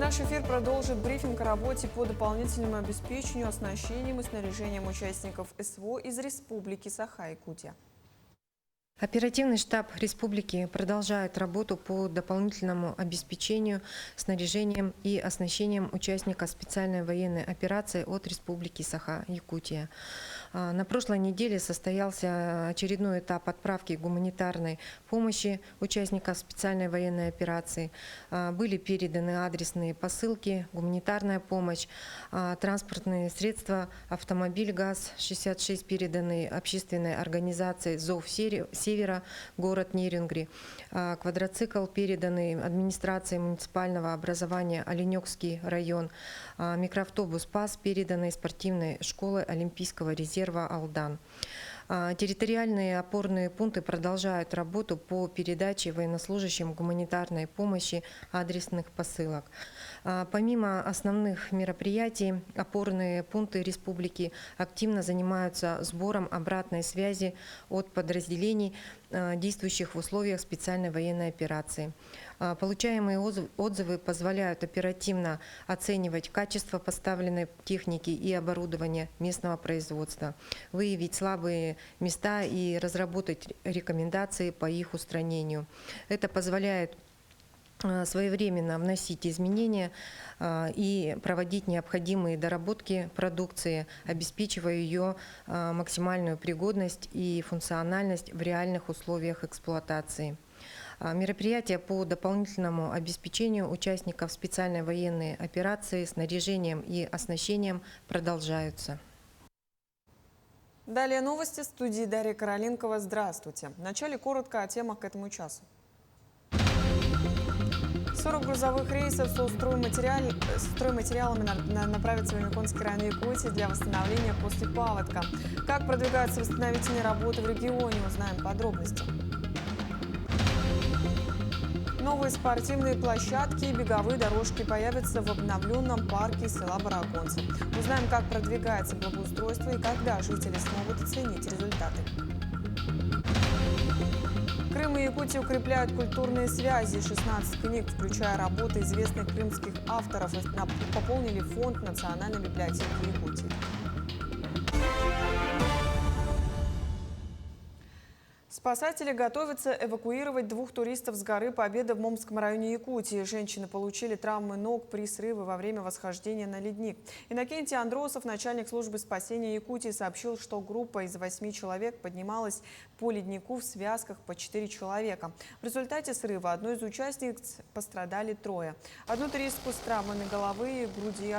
Наш эфир продолжит брифинг о работе по дополнительному обеспечению оснащением и снаряжением участников СВО из Республики Саха-Якутия. Оперативный штаб республики продолжает работу по дополнительному обеспечению снаряжением и оснащением участников специальной военной операции от Республики Саха-Якутия. На прошлой неделе состоялся очередной этап отправки гуманитарной помощи участников специальной военной операции. Были переданы адресные посылки, гуманитарная помощь, транспортные средства, автомобиль ГАЗ-66 переданы общественной организации «Зов Севера», город Нерюнгри. Квадроцикл переданный администрации муниципального образования Оленёкский район. Микроавтобус ПАС переданный спортивной школы Олимпийского резерва «Алдан». Территориальные опорные пункты продолжают работу по передаче военнослужащим гуманитарной помощи адресных посылок. Помимо основных мероприятий, опорные пункты республики активно занимаются сбором обратной связи от подразделений, действующих в условиях специальной военной операции. Получаемые отзывы позволяют оперативно оценивать качество поставленной техники и оборудования местного производства, выявить слабые места и разработать рекомендации по их устранению. Это позволяет своевременно вносить изменения и проводить необходимые доработки продукции, обеспечивая ее максимальную пригодность и функциональность в реальных условиях эксплуатации. Мероприятия по дополнительному обеспечению участников специальной военной операции снаряжением и оснащением продолжаются. Далее новости в студии Дарья Короленкова. Здравствуйте. Вначале коротко о темах к этому часу. 40 грузовых рейсов со стройматериалами направятся в Мемиконский район Якутии для восстановления после паводка. Как продвигаются восстановительные работы в регионе, узнаем подробности. Новые спортивные площадки и беговые дорожки появятся в обновленном парке села Бараконцы. Узнаем, как продвигается благоустройство и когда жители смогут оценить результаты. Крым и Якутия укрепляют культурные связи. 16 книг, включая работы известных крымских авторов, пополнили фонд Национальной библиотеки Якутии. Спасатели готовятся эвакуировать 2 туристов с горы Победы в Момском районе Якутии. Женщины получили травмы ног при срыве во время восхождения на ледник. Иннокентий Андросов, начальник службы спасения Якутии, сообщил, что группа из 8 человек поднималась по леднику в связках по 4 человека. В результате срыва одной из участниц пострадали 3. Одну туристку с травмами головы и груди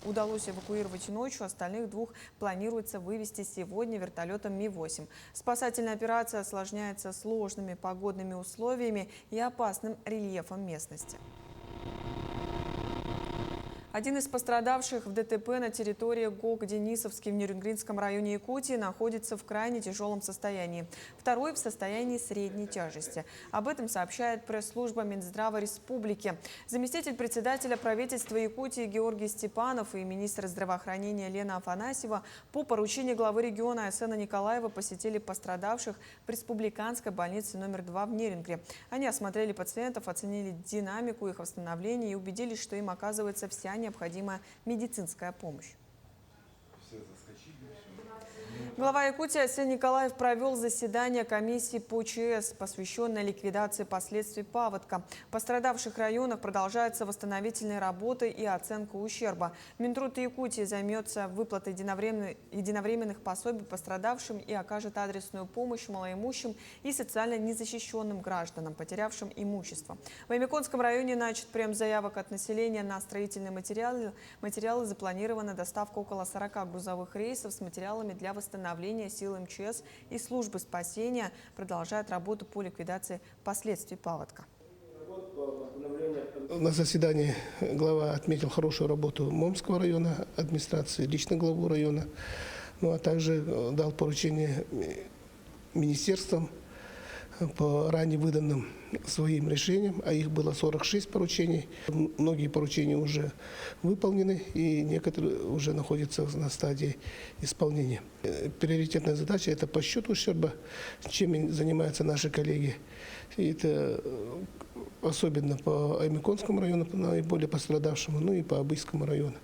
удалось эвакуировать ночью, остальных 2 планируется вывести сегодня вертолетом Ми-8. Спасательная операция осложняется сложными погодными условиями и опасным рельефом местности. Один из пострадавших в ДТП на территории ГОК-Денисовский в Нерюнгринском районе Якутии находится в крайне тяжелом состоянии. Второй в состоянии средней тяжести. Об этом сообщает пресс-служба Минздрава Республики. Заместитель председателя правительства Якутии Георгий Степанов и министр здравоохранения Лена Афанасьева по поручению главы региона Айсена Николаева посетили пострадавших в республиканской больнице номер 2 в Нерюнгре. Они осмотрели пациентов, оценили динамику их восстановления и убедились, что им оказывается вся необходимая медицинская помощь. Глава Якутии Айсен Николаев провел заседание комиссии по ЧС, посвященное ликвидации последствий паводка. В пострадавших районах продолжаются восстановительные работы и оценка ущерба. Минтруд Якутии займется выплатой единовременных пособий пострадавшим и окажет адресную помощь малоимущим и социально незащищенным гражданам, потерявшим имущество. В Мемиконском районе начат прием заявок от населения на строительные материалы. Запланирована доставка около 40 грузовых рейсов с материалами для восстановления сил МЧС и службы спасения продолжают работу по ликвидации последствий паводка. На заседании глава отметил хорошую работу Момского района, администрации, лично главу района, а также дал поручение министерствам по ранее выданным своим решениям, а их было 46 поручений. Многие поручения уже выполнены, и некоторые уже находятся на стадии исполнения. Приоритетная задача – это подсчет ущерба, чем занимаются наши коллеги. И это особенно по Аймиконскому району, наиболее пострадавшему, ну и по Абыйскому району.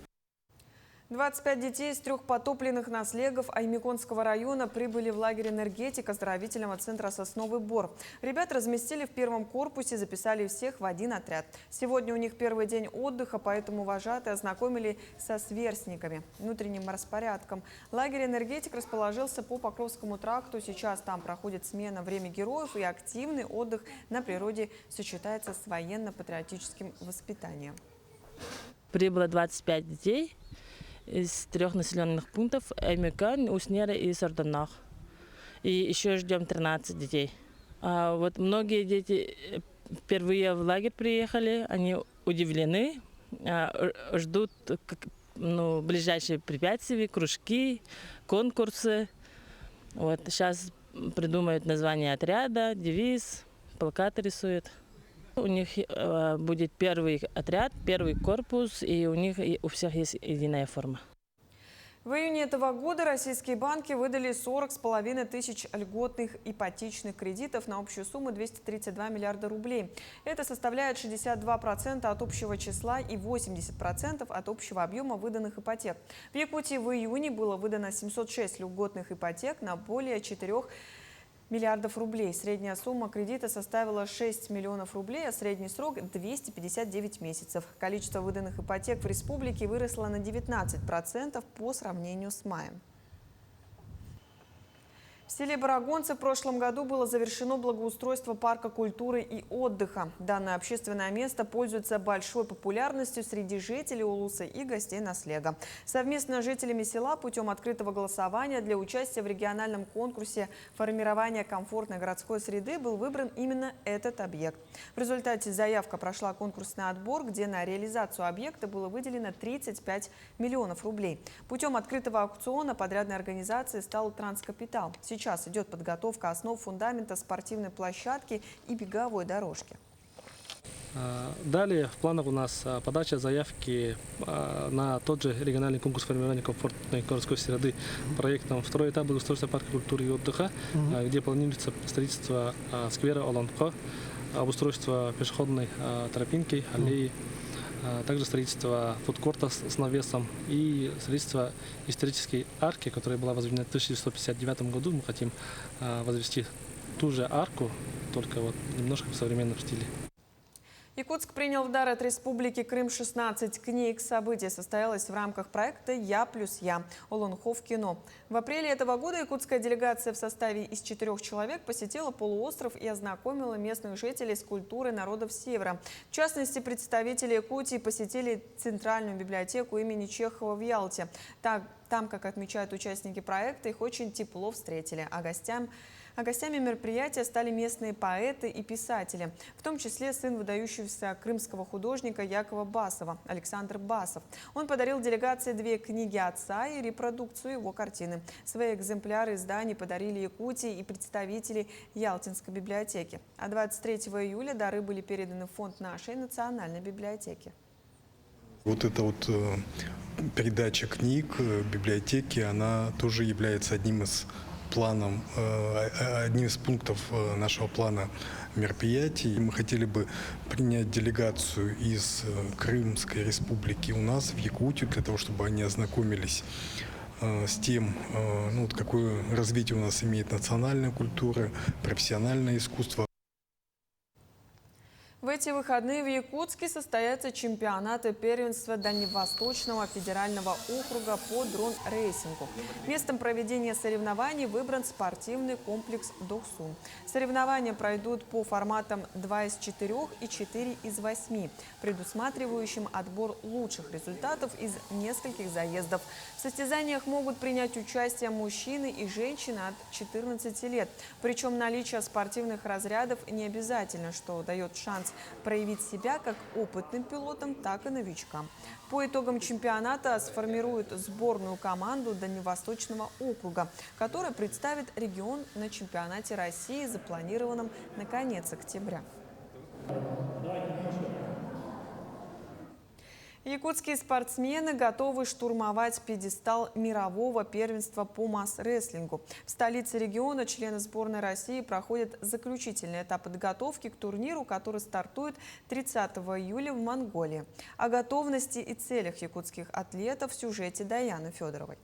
25 детей из 3 потопленных наслегов Аймиконского района прибыли в лагерь «Энергетик» оздоровительного центра «Сосновый Бор». Ребят разместили в первом корпусе, записали всех в один отряд. Сегодня у них первый день отдыха, поэтому вожатые ознакомили со сверстниками, внутренним распорядком. Лагерь «Энергетик» расположился по Покровскому тракту. Сейчас там проходит смена «Время героев», и активный отдых на природе сочетается с военно-патриотическим воспитанием. Прибыло 25 детей из 3 населенных пунктов: Аймикон, Уснера и Сарданах. И еще ждем 13 детей. Вот многие дети впервые в лагерь приехали, они удивлены, ждут ближайшие препятствия, кружки, конкурсы. Вот сейчас придумают название отряда, девиз, плакаты рисуют. У них будет первый отряд, первый корпус, и у всех есть единая форма. В июне этого года российские банки выдали 40,5 тысяч льготных ипотечных кредитов на общую сумму 232 миллиарда рублей. Это составляет 62% от общего числа и 80% от общего объема выданных ипотек. В Якутии в июне было выдано 706 льготных ипотек на более 4 миллиардов рублей. Средняя сумма кредита составила 6 миллионов рублей, а средний срок – 259 месяцев. Количество выданных ипотек в республике выросло на 19% по сравнению с маем. В селе Барагонцы в прошлом году было завершено благоустройство парка культуры и отдыха. Данное общественное место пользуется большой популярностью среди жителей Улуса и гостей наслега. Совместно с жителями села путем открытого голосования для участия в региональном конкурсе формирования комфортной городской среды был выбран именно этот объект. В результате заявка прошла конкурсный отбор, где на реализацию объекта было выделено 35 миллионов рублей. Путем открытого аукциона подрядной организацией стал «Транскапитал». Сейчас идет подготовка основ фундамента спортивной площадки и беговой дорожки. Далее в планах у нас подача заявки на тот же региональный конкурс формирования комфортной городской среды проектом «Второй этап благоустройства парка культуры и отдыха», где планируется строительство сквера Оланпха, обустройство пешеходной тропинки, аллеи, также строительство фудкорта с навесом и строительство исторической арки, которая была возведена в 1959 году. Мы хотим возвести ту же арку, только вот немножко в современном стиле. Якутск принял в дар от Республики Крым 16 книг. Событие состоялось в рамках проекта «Я плюс я» Олонхов кино. В апреле этого года якутская делегация в составе из 4 человек посетила полуостров и ознакомила местных жителей с культурой народов Севера. В частности, представители Якутии посетили Центральную библиотеку имени Чехова в Ялте. Там, как отмечают участники проекта, их очень тепло встретили, а гостями мероприятия стали местные поэты и писатели, в том числе сын выдающегося крымского художника Якова Басова, Александр Басов. Он подарил делегации 2 книги отца и репродукцию его картины. Свои экземпляры изданий подарили Якутии и представители Ялтинской библиотеки. А 23 июля дары были переданы в фонд нашей национальной библиотеки. Вот эта вот передача книг библиотеки, она тоже является одним из пунктов нашего плана мероприятий. Мы хотели бы принять делегацию из Крымской республики у нас в Якутию, для того, чтобы они ознакомились с тем, какое развитие у нас имеет национальная культура, профессиональное искусство. В эти выходные в Якутске состоятся чемпионаты первенства Дальневосточного федерального округа по дрон-рейсингу. Местом проведения соревнований выбран спортивный комплекс «Дохсун». Соревнования пройдут по форматам 2 из 4 и 4 из 8, предусматривающим отбор лучших результатов из нескольких заездов. В состязаниях могут принять участие мужчины и женщины от 14 лет. Причем наличие спортивных разрядов не обязательно, что дает шанс проявить себя как опытным пилотам, так и новичкам. По итогам чемпионата сформируют сборную команду Дальневосточного округа, которая представит регион на чемпионате России, запланированном на конец октября. Якутские спортсмены готовы штурмовать пьедестал мирового первенства по масс-рестлингу. В столице региона члены сборной России проходят заключительный этап подготовки к турниру, который стартует 30 июля в Монголии. О готовности и целях якутских атлетов в сюжете Даяны Федоровой.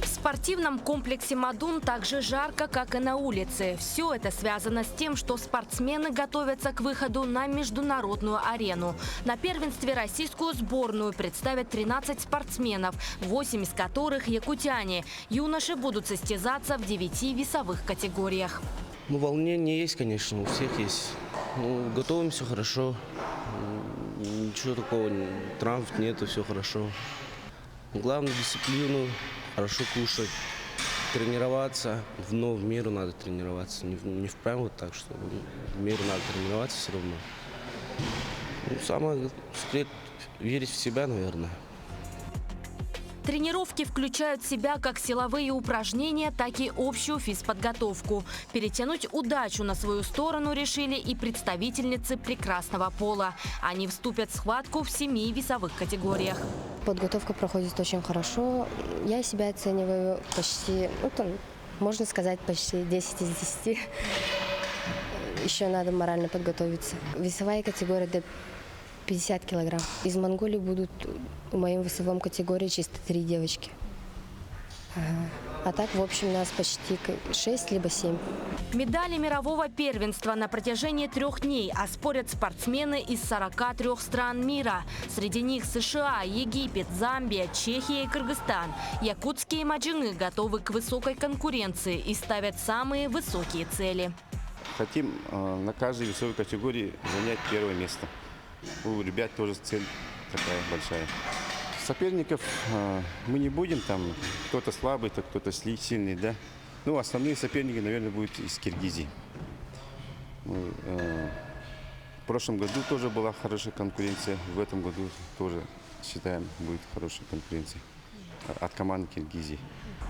В спортивном комплексе «Мадун» так же жарко, как и на улице. Все это связано с тем, что спортсмены готовятся к выходу на международную арену. На первенстве российскую сборную представят 13 спортсменов, 8 из которых якутяне. Юноши будут состязаться в 9 весовых категориях. Волнение есть, конечно, у всех есть. Готовим, все хорошо. Ничего такого, травм нету, все хорошо. Главное дисциплину, хорошо кушать, тренироваться. Но в меру надо тренироваться. Не вправо вот так, что в меру надо тренироваться все равно. Самое секрет – верить в себя, наверное. Тренировки включают в себя как силовые упражнения, так и общую физподготовку. Перетянуть удачу на свою сторону решили и представительницы прекрасного пола. Они вступят в схватку в 7 весовых категориях. Подготовка проходит очень хорошо. Я себя оцениваю почти, можно сказать, почти 10 из 10. Еще надо морально подготовиться. Весовая категория до 50 килограмм. Из Монголии будут в моем весовом категории чисто 3 девочки. А так, в общем, нас почти 6 либо 7. Медали мирового первенства на протяжении 3 дней оспорят спортсмены из 43 стран мира. Среди них США, Египет, Замбия, Чехия и Кыргызстан. Якутские маджины готовы к высокой конкуренции и ставят самые высокие цели. Хотим на каждой весовой категории занять 1 место. У ребят тоже цель такая большая. Соперников мы не будем, там кто-то слабый, кто-то сильный, да. Ну, основные соперники, наверное, будут из Киргизии. В прошлом году тоже была хорошая конкуренция, в этом году тоже, считаем, будет хорошая конкуренция от команды Киргизии.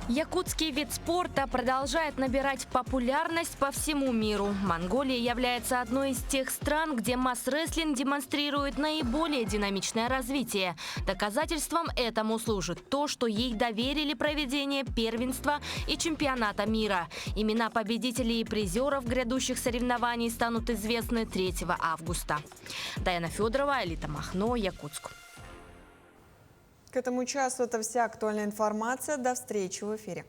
Якутский вид спорта продолжает набирать популярность по всему миру. Монголия является одной из тех стран, где масс-рестлинг демонстрирует наиболее динамичное развитие. Доказательством этому служит то, что ей доверили проведение первенства и чемпионата мира. Имена победителей и призеров грядущих соревнований станут известны 3 августа. Даяна Федорова, Элита Махно, Якутск. К этому часу это вся актуальная информация. До встречи в эфире.